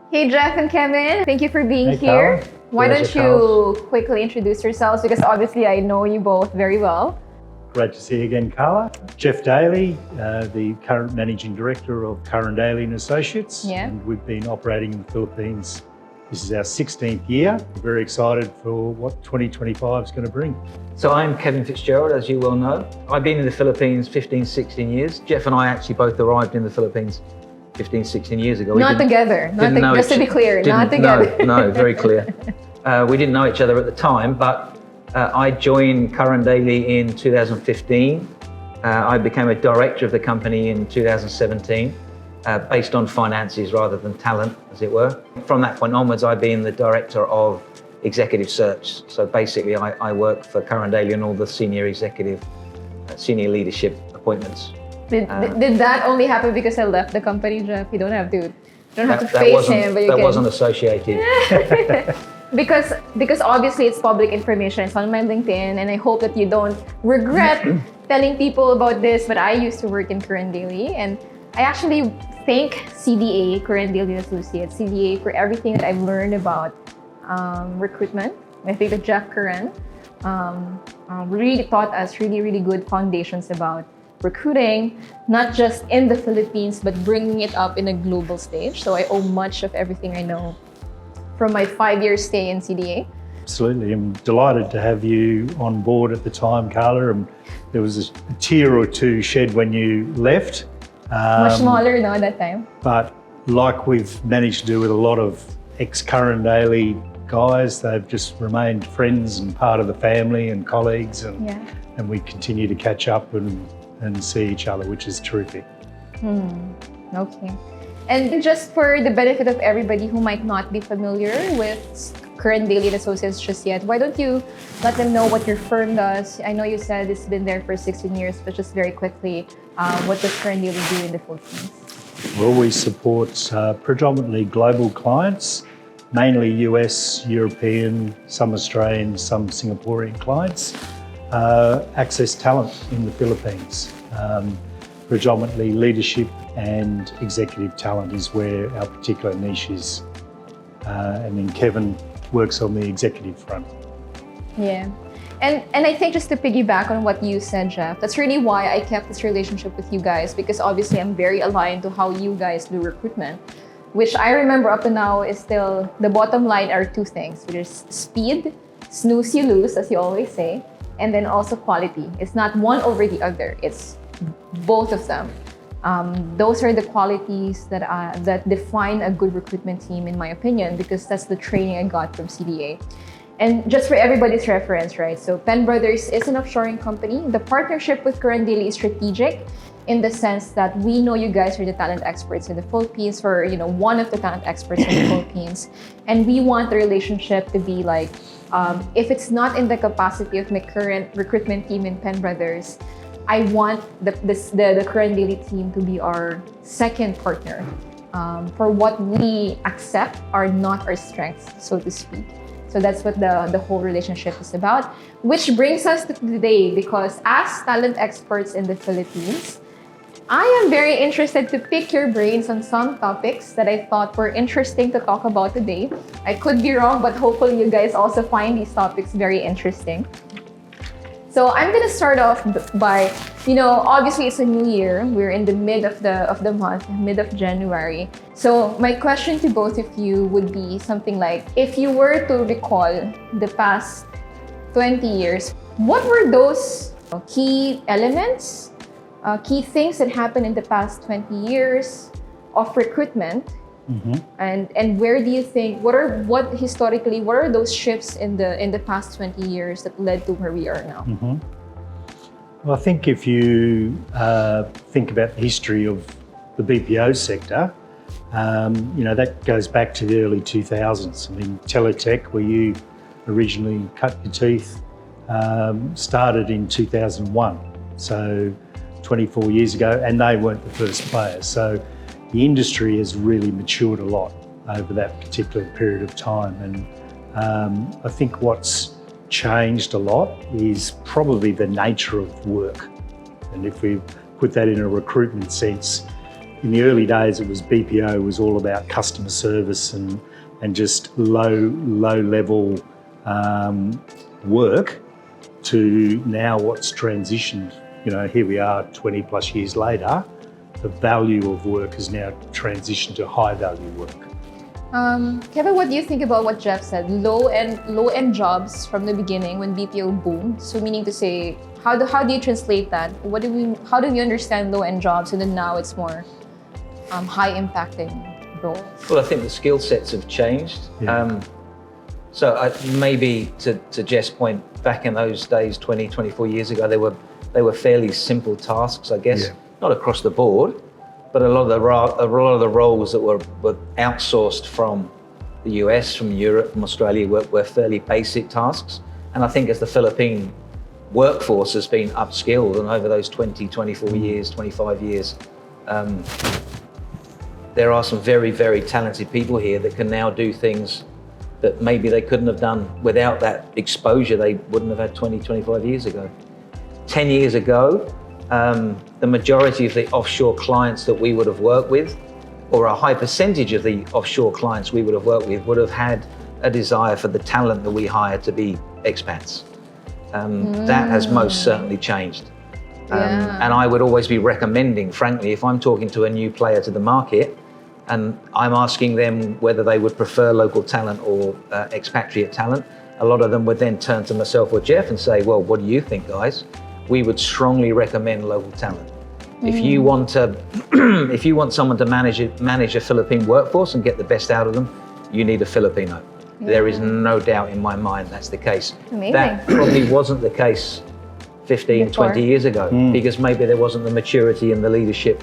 Hey, Geoff and Kevin. Thank you for being Hey, here. Carla. Why don't Pleasure, you quickly introduce yourselves? Because obviously I know you both very well. Great to see you again, Carla. Geoff Daly, the current Managing Director of Curran Daly Associates. Yeah. And we've been operating in the Philippines. This is our 16th year. We're very excited for what 2025 is going to bring. So I'm Kevin Fitzgerald, as you well know. I've been in the Philippines 15, 16 years. Geoff and I actually both arrived in the Philippines 15, 16 years ago. Not together. Just to be clear, not together. No, very clear. We didn't know each other at the time, but I joined Curran Daly in 2015. I became a director of the company in 2017, based on finances rather than talent, as it were. From that point onwards, I've been the director of executive search. So basically, I work for Curran Daly on all the senior leadership appointments. Did that only happen because I left the company, Geoff? You don't have to face him, but you can. That wasn't associated. Because obviously it's public information. It's on my LinkedIn, and I hope that you don't regret telling people about this. But I used to work in Curran Daly, and I actually thank CDA, Curran Daly Associates, CDA, for everything that I've learned about recruitment. I think that Geoff Curran really taught us really good foundations about recruiting, not just in the Philippines, but bringing it up in a global stage. So I owe much of everything I know from my 5-year stay in CDA. Absolutely. I'm delighted to have you on board at the time, Carla. And there was a tear or two shed when you left. Much smaller now at that time. But like we've managed to do with a lot of ex-Curran Daly guys, they've just remained friends and part of the family and colleagues, and we continue to catch up and see each other, which is terrific. Okay. And just for the benefit of everybody who might not be familiar with Curran Daly Associates just yet, why don't you let them know what your firm does? I know you said it's been there for 16 years, but just very quickly, what does Curran Daly do in the Philippines? Well, we support predominantly global clients, mainly US, European, some Australian, some Singaporean clients. Access talent in the Philippines. Predominantly leadership and executive talent is where our particular niche is. And then Kevin works on the executive front. Yeah. And I think just to piggyback on what you said, Geoff, that's really why I kept this relationship with you guys, because obviously I'm very aligned to how you guys do recruitment, which I remember up to now is still the bottom line are two things, which is speed, snooze you lose, as you always say, and then also quality. It's not one over the other. It's both of them. Those are the qualities that define a good recruitment team, in my opinion, because that's the training I got from CDA. And just for everybody's reference, right? So Penn Brothers is an offshoring company. The partnership with Curran Daly is strategic in the sense that we know you guys are the talent experts in the Philippines, or one of the talent experts in the Philippines, and we want the relationship to be like, if it's not in the capacity of my current recruitment team in Penn Brothers, I want the Curran Daly team to be our second partner for what we accept are not our strengths, so to speak. So that's what the whole relationship is about, which brings us to today, because as talent experts in the Philippines, I am very interested to pick your brains on some topics that I thought were interesting to talk about today. I could be wrong, but hopefully you guys also find these topics very interesting. So I'm gonna start off by, obviously it's a new year. We're in the mid of the month, mid of January. So my question to both of you would be something like, if you were to recall the past 20 years, what were those key elements, key things that happened in the past 20 years of recruitment? And where do you think, what are those shifts in the past 20 years that led to where we are now? Well, I think if you think about the history of the BPO sector, that goes back to the early 2000s. I mean, Teletech, where you originally cut your teeth, started in 2001. So 24 years ago, and they weren't the first players. So the industry has really matured a lot over that particular period of time. And I think what's changed a lot is probably the nature of work. And if we put that in a recruitment sense, in the early days, it was BPO was all about customer service and just low level work, to now what's transitioned. You know, here we are 20 plus years later, the value of work has now transitioned to high value work. Kevin, what do you think about what Geoff said? Low end jobs from the beginning when BPO boomed. So meaning to say, how do you translate that? How do we understand low end jobs, and then now it's more high impacting roles? Well, I think the skill sets have changed. Yeah. Maybe to Jeff's point, back in those days, 20, 24 years ago, they were fairly simple tasks, I guess. Yeah. Not across the board, but a lot of the roles that were outsourced from the US, from Europe, from Australia were fairly basic tasks. And I think as the Philippine workforce has been upskilled, and over those 20, 24 years, 25 years, there are some very, very talented people here that can now do things that maybe they couldn't have done without that exposure they wouldn't have had 20, 25 years ago. 10 years ago, the majority of the offshore clients that we would have worked with, or a high percentage of the offshore clients we would have worked with, would have had a desire for the talent that we hired to be expats. That has most certainly changed. And I would always be recommending, frankly, if I'm talking to a new player to the market and I'm asking them whether they would prefer local talent or expatriate talent, a lot of them would then turn to myself or Geoff and say, well, what do you think, guys? We would strongly recommend local talent. If you want someone to manage a Philippine workforce and get the best out of them, you need a Filipino. Yeah. There is no doubt in my mind that's the case. Amazing. That probably wasn't the case 15, 20 years ago, because maybe there wasn't the maturity and the leadership,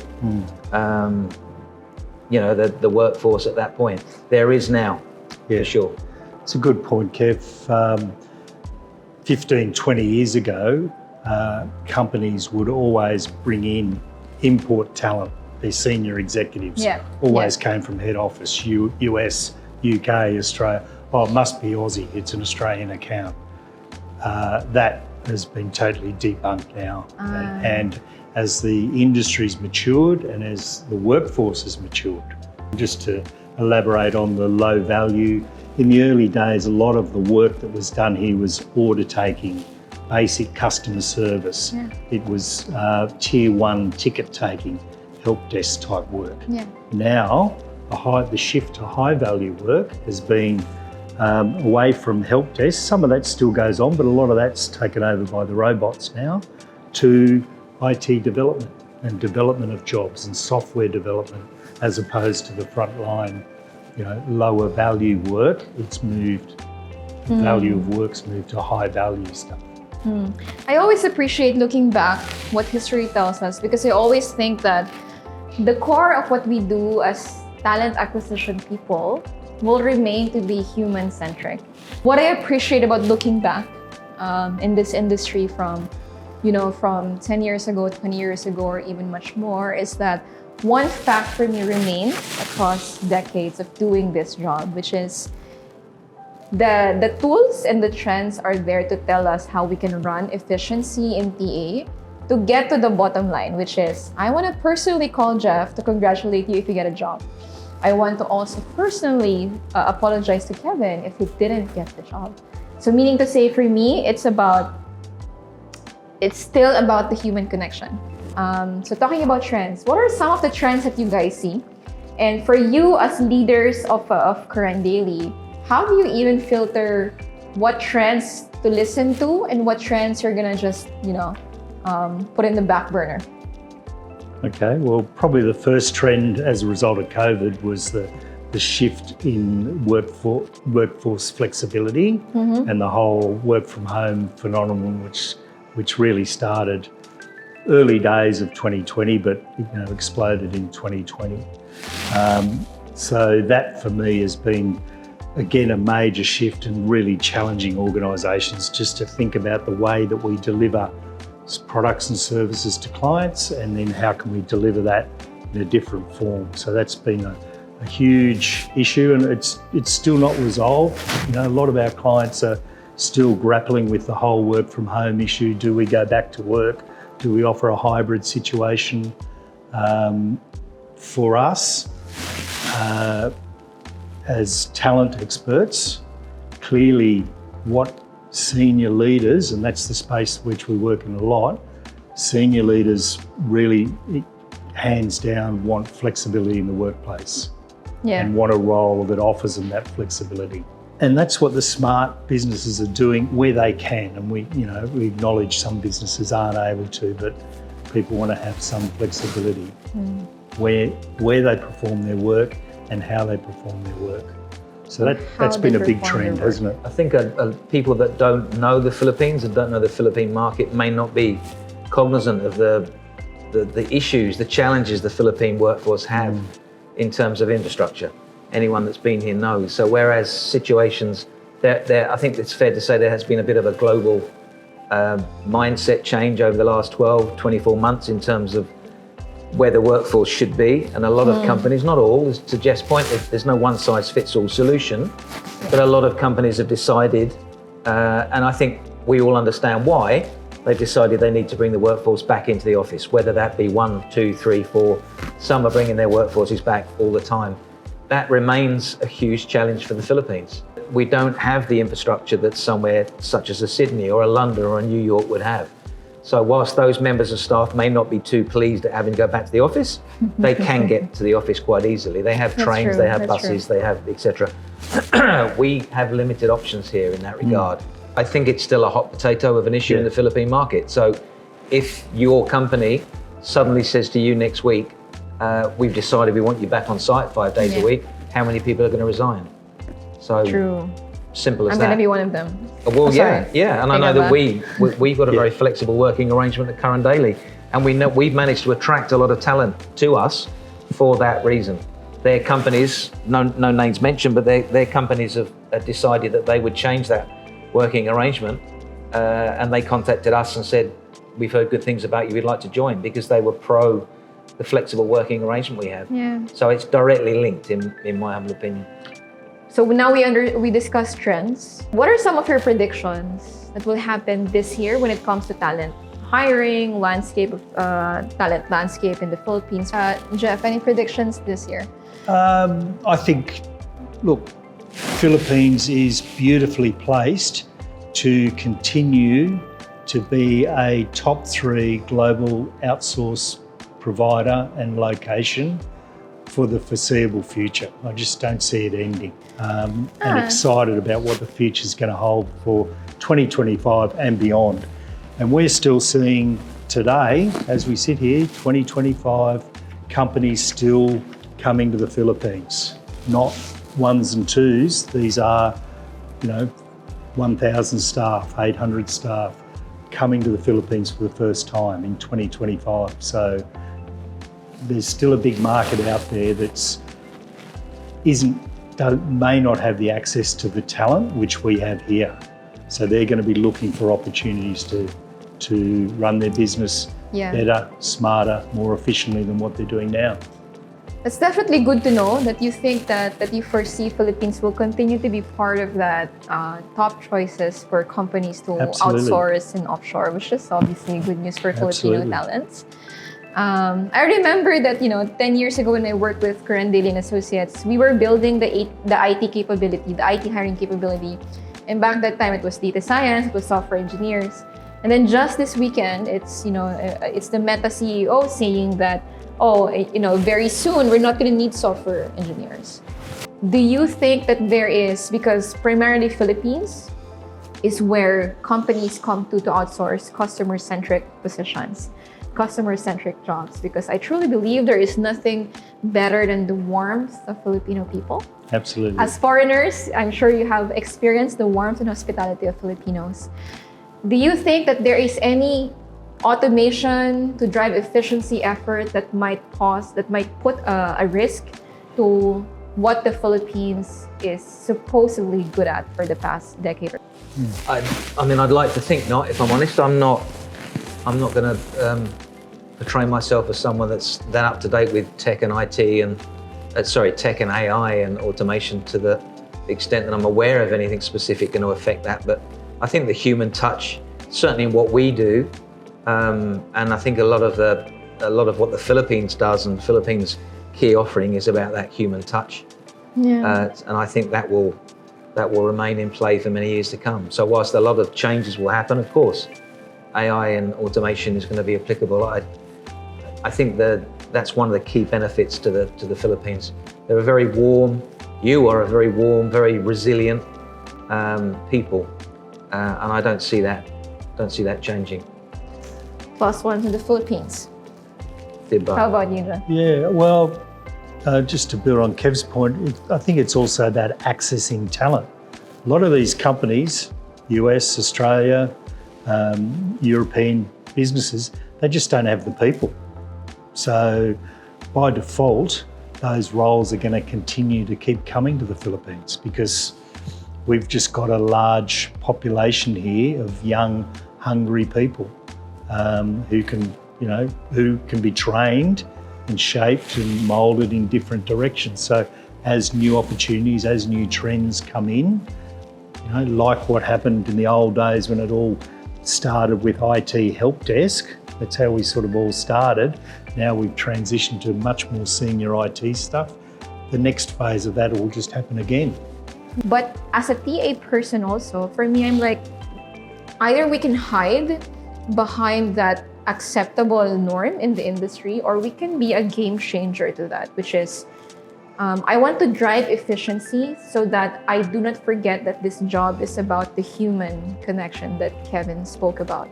the workforce at that point. There is now, for sure. It's a good point, Kev. 15, 20 years ago, companies would always bring in import talent. Their senior executives always came from head office, US, UK, Australia. Oh, it must be Aussie, it's an Australian account. That has been totally debunked now. And as the industry's matured and as the workforce has matured, just to elaborate on the low value, in the early days, a lot of the work that was done here was order taking, basic customer service. Yeah. It was tier one ticket taking, help desk type work. Yeah. Now, the shift to high value work has been away from help desk. Some of that still goes on, but a lot of that's taken over by the robots now, to IT development and development of jobs and software development, as opposed to the frontline, lower value work. It's moved, the value of work's moved to high value stuff. I always appreciate looking back what history tells us, because I always think that the core of what we do as talent acquisition people will remain to be human-centric. What I appreciate about looking back in this industry from 10 years ago, 20 years ago, or even much more, is that one fact for me remains across decades of doing this job, which is the tools and the trends are there to tell us how we can run efficiency in TA to get to the bottom line, which is, I want to personally call Geoff to congratulate you if you get a job. I want to also personally apologize to Kevin if he didn't get the job. So meaning to say, for me, it's still about the human connection. So talking about trends, what are some of the trends that you guys see? And for you as leaders of Curran Daly, how do you even filter what trends to listen to and what trends you're gonna just, put in the back burner? Okay, well, probably the first trend as a result of COVID was the shift in workforce flexibility and the whole work from home phenomenon, which really started early days of 2020, but exploded in 2020. So that for me has been, again, a major shift and really challenging organisations just to think about the way that we deliver products and services to clients, and then how can we deliver that in a different form. So that's been a huge issue, and it's still not resolved. A lot of our clients are still grappling with the whole work from home issue. Do we go back to work? Do we offer a hybrid situation? for us, as talent experts, clearly what senior leaders, and that's the space which we work in a lot, senior leaders really, hands down, want flexibility in the workplace and want a role that offers them that flexibility. And that's what the smart businesses are doing where they can. And we acknowledge some businesses aren't able to, but people want to have some flexibility where they perform their work and how they perform their work. So that's been a big trend, hasn't it? I think people that don't know the Philippines and don't know the Philippine market may not be cognizant of the issues, the challenges the Philippine workforce have in terms of infrastructure. Anyone that's been here knows. So whereas situations, I think it's fair to say there has been a bit of a global mindset change over the last 12, 24 months in terms of where the workforce should be. And a lot of companies, not all, to Geoff's point, there's no one-size-fits-all solution, but a lot of companies have decided, and I think we all understand why, they've decided they need to bring the workforce back into the office, whether that be 1, 2, 3, 4. Some are bringing their workforces back all the time. That remains a huge challenge for the Philippines. We don't have the infrastructure that somewhere such as a Sydney or a London or a New York would have. So whilst those members of staff may not be too pleased at having to go back to the office, they can get to the office quite easily. They have trains, they have buses, they have etc. We have limited options here in that regard. I think it's still a hot potato of an issue in the Philippine market. So if your company suddenly says to you next week, we've decided we want you back on site 5 days a week, how many people are going to resign? So simple as I'm that. going to be one of them. Well, yeah. And I know that we've got a very flexible working arrangement at Curran Daly, and we've managed to attract a lot of talent to us for that reason. Their companies, no names mentioned, but their companies have decided that they would change that working arrangement, and they contacted us and said, we've heard good things about you, we'd like to join, because they were pro the flexible working arrangement we have. So it's directly linked in my humble opinion. So now we discussed trends. What are some of your predictions that will happen this year when it comes to talent hiring, talent landscape in the Philippines? Geoff, any predictions this year? I think, look, Philippines is beautifully placed to continue to be a top 3 global outsource provider and location for the foreseeable future. I just don't see it ending. And excited about what the future is going to hold for 2025 and beyond. And we're still seeing today, as we sit here, 2025 companies still coming to the Philippines, not ones and twos. These are, 1,000 staff, 800 staff coming to the Philippines for the first time in 2025. So there's still a big market out there that may not have the access to the talent which we have here. So they're going to be looking for opportunities to run their business better, smarter, more efficiently than what they're doing now. It's definitely good to know that you think that you foresee Philippines will continue to be part of that top choices for companies to outsource and offshore, which is obviously good news for Filipino talents. I remember that 10 years ago when I worked with Curran Daly Associates, we were building the IT capability, the IT hiring capability, and back that time it was data science, it was software engineers, and then just this weekend it's the Meta CEO saying that very soon we're not going to need software engineers. Do you think that there is, because primarily Philippines is where companies come to outsource customer-centric positions, customer-centric jobs, because I truly believe there is nothing better than the warmth of Filipino people. Absolutely. As foreigners, I'm sure you have experienced the warmth and hospitality of Filipinos. Do you think that there is any automation to drive efficiency effort that might put a risk to what the Philippines is supposedly good at for the past decade? I mean, I'd like to think not, if I'm honest. I'm not going to portray myself as someone that's that up to date with tech and IT and tech and AI and automation to the extent that I'm aware of anything specific going to affect that. But I think the human touch, certainly in what we do, and I think a lot of what the Philippines does, and Philippines key offering is about that human touch. And I think that will remain in play for many years to come. So whilst a lot of changes will happen, of course, AI and automation is going to be applicable. I think that's one of the key benefits to the Philippines. They're a very warm, you are a very warm, very resilient people, and I don't see that changing. +1 to the Philippines. Diba. How about you, John? Yeah, well, just to build on Kev's point, I think it's also about accessing talent. A lot of these companies, US, Australia, European businesses, they just don't have the people. So by default, those roles are going to continue to keep coming to the Philippines because we've just got a large population here of young, hungry people who can be trained and shaped and moulded in different directions. So as new opportunities, as new trends come in, like what happened in the old days when it all started with IT help desk, that's how we sort of all started. Now we've transitioned to much more senior IT stuff. The next phase of that will just happen again. But as a TA person also, for me, I'm like, either we can hide behind that acceptable norm in the industry, or we can be a game changer to that, which is, I want to drive efficiency so that I do not forget that this job is about the human connection that Kevin spoke about.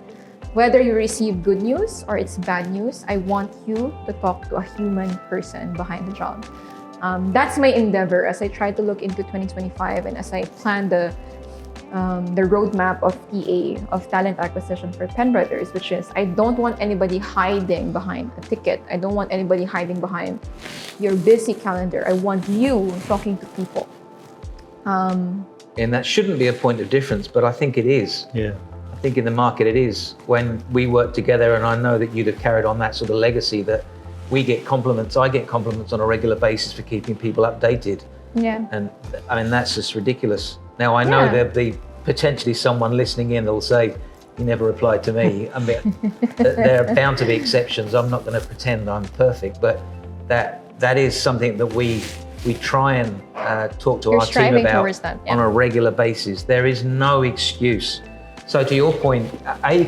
Whether you receive good news or it's bad news, I want you to talk to a human person behind the job. That's my endeavor as I try to look into 2025 and as I plan the roadmap of TA, of talent acquisition for Penn Brothers, which is I don't want anybody hiding behind a ticket. I don't want anybody hiding behind your busy calendar. I want you talking to people. And that shouldn't be a point of difference, but I think it is. Yeah. I think in the market it is. When we work together, and I know that you'd have carried on that sort of legacy, that we get compliments, I get compliments on a regular basis for keeping people updated. Yeah. And I mean, that's just ridiculous. Now, I know there'll be potentially someone listening in that will say, you never replied to me. I mean, there are bound to be exceptions. I'm not going to pretend I'm perfect, but that is something that we try and talk to our team about on a regular basis. There is no excuse. So to your point,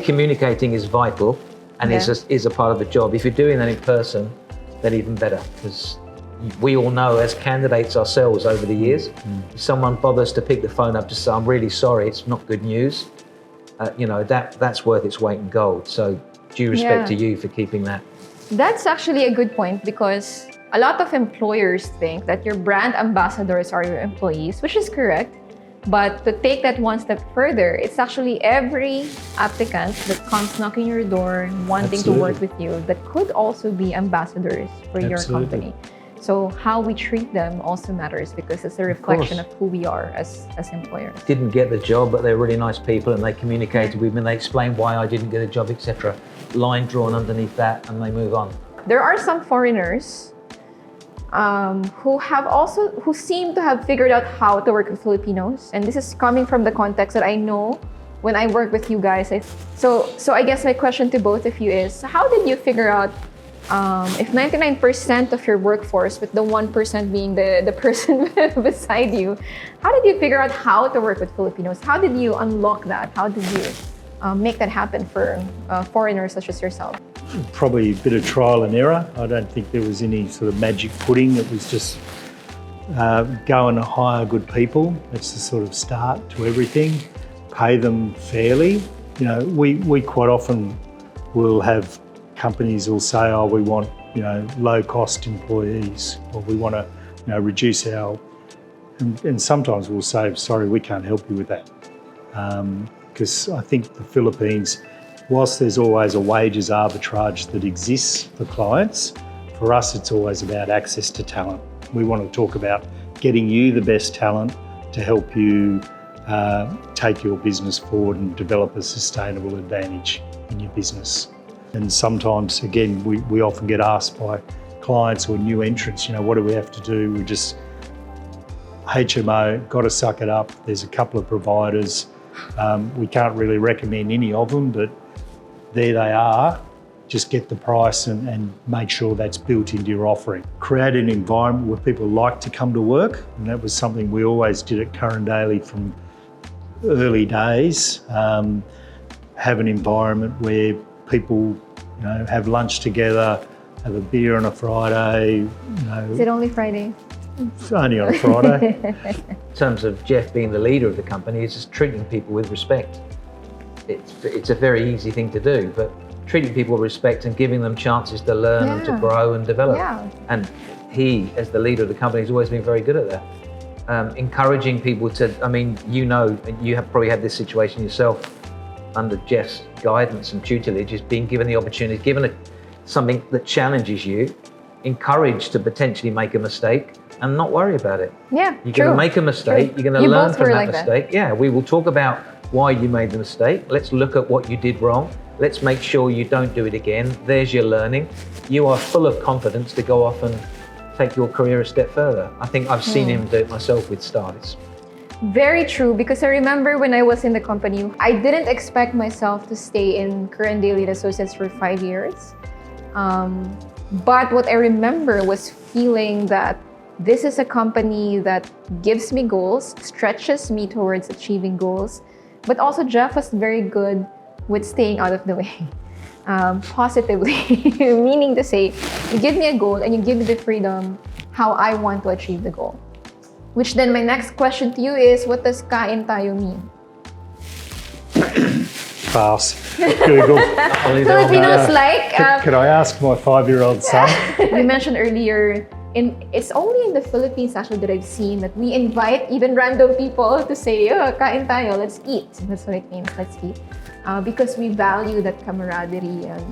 communicating is vital and is a part of the job. If you're doing that in person, then even better, because we all know as candidates ourselves over the years, if someone bothers to pick the phone up to say, I'm really sorry, it's not good news, that's worth its weight in gold. So due respect to you for keeping that. That's actually a good point, because a lot of employers think that your brand ambassadors are your employees, which is correct. But to take that one step further, it's actually every applicant that comes knocking your door, wanting to work with you, that could also be ambassadors for your company. So how we treat them also matters, because it's a reflection of who we are as employers. Didn't get the job, but they're really nice people and they communicated with me and they explained why I didn't get a job, etc. Line drawn underneath that and they move on. There are some foreigners who seem to have figured out how to work with Filipinos. And this is coming from the context that I know when I work with you guys. So I guess my question to both of you is, how did you figure out if 99% of your workforce, with the 1% being the person beside you, how did you figure out how to work with Filipinos? How did you unlock that? How did you make that happen for foreigners such as yourself? Probably a bit of trial and error. I don't think there was any sort of magic pudding. It was just go and hire good people. That's the sort of start to everything. Pay them fairly. We quite often will have companies will say, oh, we want, low cost employees, or we want to, reduce our, and sometimes we'll say, sorry, we can't help you with that. Because I think the Philippines, whilst there's always a wages arbitrage that exists for clients, for us, it's always about access to talent. We want to talk about getting you the best talent to help you take your business forward and develop a sustainable advantage in your business. And sometimes, again, we often get asked by clients or new entrants, what do we have to do? We just, HMO, got to suck it up. There's a couple of providers. We can't really recommend any of them, but there they are. just get the price and make sure that's built into your offering. Create an environment where people like to come to work, and that was something we always did at Curran Daly from early days. Have an environment where people, have lunch together, have a beer on a Friday. Is it only Friday? It's only on a Friday. In terms of Geoff being the leader of the company, is just treating people with respect. It's a very easy thing to do, but treating people with respect and giving them chances to learn and to grow and develop. Yeah. And he, as the leader of the company, has always been very good at that. Encouraging people to, you have probably had this situation yourself under Geoff's guidance and tutelage, is being given the opportunity, something that challenges you, encouraged to potentially make a mistake and not worry about it. Yeah, You're going to make a mistake, you're going to learn from that mistake. Yeah, we will talk about why you made the mistake. Let's look at what you did wrong. Let's make sure you don't do it again. There's your learning. You are full of confidence to go off and take your career a step further. I think I've seen him do it myself with Stars. Very true, because I remember when I was in the company, I didn't expect myself to stay in Curran Daly Associates for 5 years. But what I remember was feeling that this is a company that gives me goals, stretches me towards achieving goals, but also Geoff was very good with staying out of the way, positively, meaning to say, you give me a goal and you give me the freedom how I want to achieve the goal. Which then my next question to you is, what does kain tayo mean? Pass. Google. Filipinos like... Could I ask my 5-year-old son? You mentioned earlier, it's only in the Philippines actually that I've seen that we invite even random people to say, kain tayo, let's eat. That's what it means, let's eat. Because we value that camaraderie and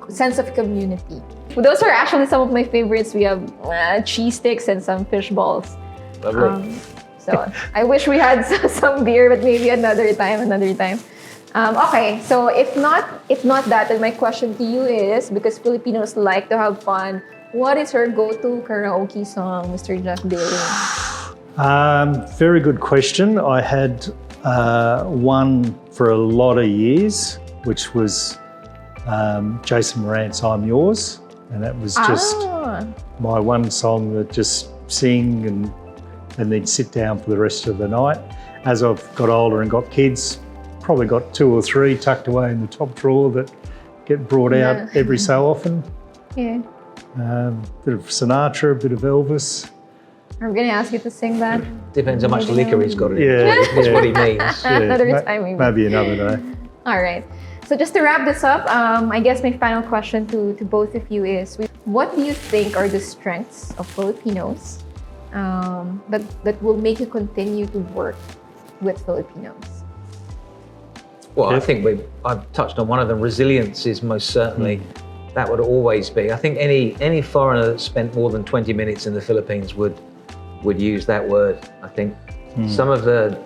sense of community. Those are actually some of my favorites. We have cheese sticks and some fish balls. So I wish we had some beer, but maybe another time. Okay, so if not that, then my question to you is, because Filipinos like to have fun, what is your go-to karaoke song, Mr. Geoff Daly? Very good question. I had one for a lot of years, which was Jason Morant's "I'm Yours," and that was just my one song that just sing and then sit down for the rest of the night. As I've got older and got kids, probably got 2 or 3 tucked away in the top drawer that get brought out every so often. Yeah. Bit of Sinatra, a bit of Elvis. I'm going to ask you to sing that. Depends how much liquor he's got in it. Yeah, That's what he means. Another time maybe. Maybe another day. All right. So just to wrap this up, I guess my final question to both of you is, what do you think are the strengths of Filipinos that will make you continue to work with Filipinos? Well, I think I've touched on one of them. Resilience is most certainly, that would always be. I think any foreigner that spent more than 20 minutes in the Philippines would use that word. I think some of the,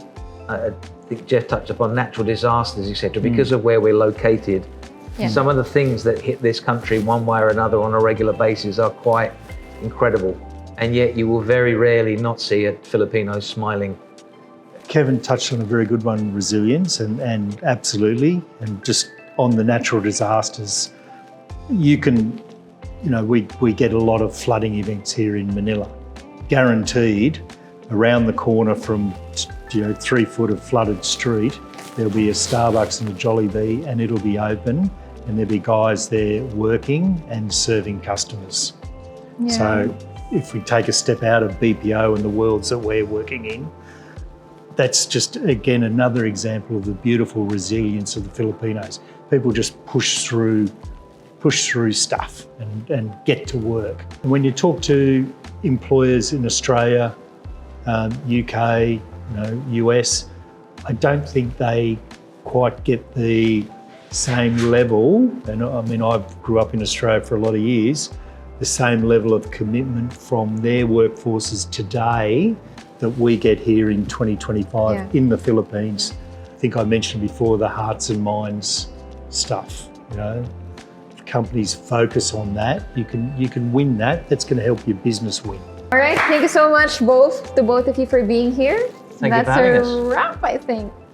I think Geoff touched upon natural disasters, etc. Because of where we're located, some of the things that hit this country one way or another on a regular basis are quite incredible. And yet you will very rarely not see a Filipino smiling. Kevin touched on a very good one, resilience, and absolutely, and just on the natural disasters, you can, we get a lot of flooding events here in Manila. Guaranteed, around the corner from 3 foot of flooded street, there'll be a Starbucks and a Jollibee, and it'll be open, and there'll be guys there working and serving customers. Yeah. So if we take a step out of BPO and the worlds that we're working in, that's just, again, another example of the beautiful resilience of the Filipinos. People just push through stuff and get to work. And when you talk to employers in Australia, UK, US, I don't think they quite get the same level, and I mean, I grew up in Australia for a lot of years, the same level of commitment from their workforces today that we get here in 2025 in the Philippines. I think I mentioned before the hearts and minds stuff. If companies focus on that, you can win that. That's going to help your business win. All right, thank you so much to both of you for being here. Thank you for having us. That's a wrap, I think.